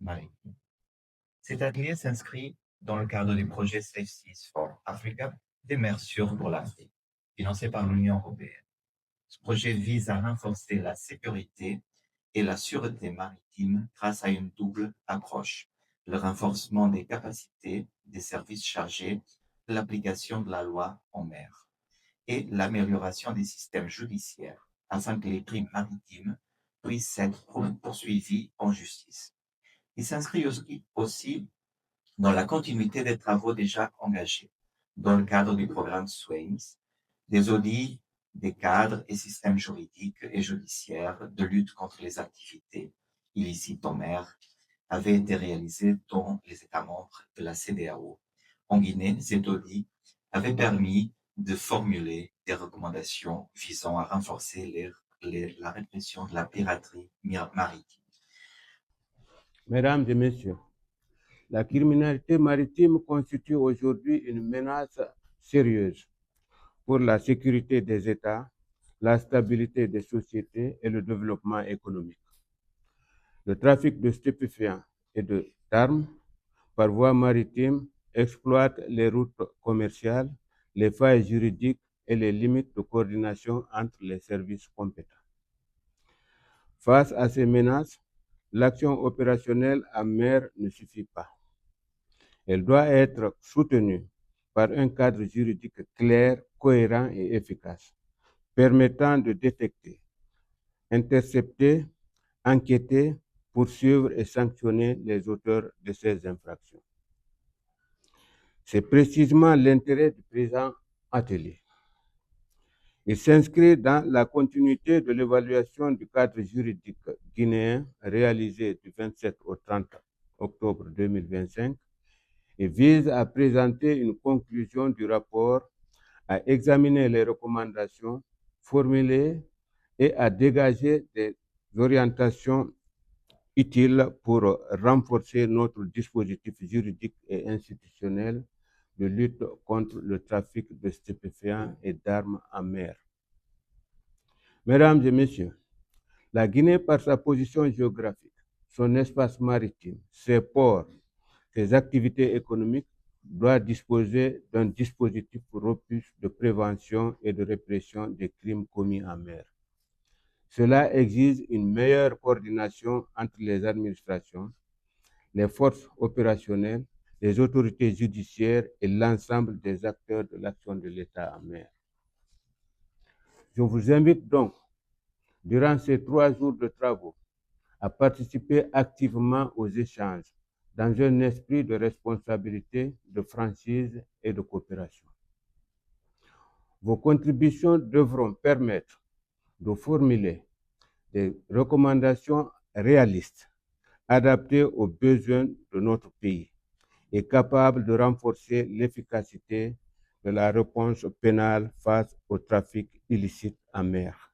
maritime. Cet atelier s'inscrit dans le cadre du projet Safe Seas for Africa des mers sûres pour l'Afrique, financé par l'Union européenne. Ce projet vise à renforcer la sécurité et la sûreté maritime grâce à une double approche: le renforcement des capacités des services chargés de l'application de la loi en mer et l'amélioration des systèmes judiciaires afin que les crimes maritimes puissent être poursuivis en justice. Il s'inscrit aussi dans la continuité des travaux déjà engagés dans le cadre du programme SWAMES, des audits des cadres et systèmes juridiques et judiciaires de lutte contre les activités illicites en mer avaient été réalisés dans les États membres de la CEDEAO. En Guinée, cet audit avait permis de formuler des recommandations visant à renforcer la répression de la piraterie maritime. Mesdames et messieurs, la criminalité maritime constitue aujourd'hui une menace sérieuse pour la sécurité des États, la stabilité des sociétés et le développement économique. Le trafic de stupéfiants et d'armes par voie maritime exploite les routes commerciales, les failles juridiques et les limites de coordination entre les services compétents. Face à ces menaces, l'action opérationnelle en mer ne suffit pas. Elle doit être soutenue par un cadre juridique clair, cohérent et efficace, permettant de détecter, intercepter, enquêter, poursuivre et sanctionner les auteurs de ces infractions. C'est précisément l'intérêt du présent atelier. Il s'inscrit dans la continuité de l'évaluation du cadre juridique guinéen réalisée du 27 au 30 octobre 2025 et vise à présenter une conclusion du rapport, à examiner les recommandations formulées et à dégager des orientations utiles pour renforcer notre dispositif juridique et institutionnel de lutte contre le trafic de stupéfiants et d'armes en mer. Mesdames et messieurs, la Guinée, par sa position géographique, son espace maritime, ses ports, ses activités économiques, doit disposer d'un dispositif robuste de prévention et de répression des crimes commis en mer. Cela exige une meilleure coordination entre les administrations, les forces opérationnelles, les autorités judiciaires et l'ensemble des acteurs de l'action de l'État en mer. Je vous invite donc, durant ces 3 jours de travaux, à participer activement aux échanges dans un esprit de responsabilité, de franchise et de coopération. Vos contributions devront permettre de formuler des recommandations réalistes, adaptées aux besoins de notre pays et capables de renforcer l'efficacité de la réponse pénale face au trafic illicite en mer.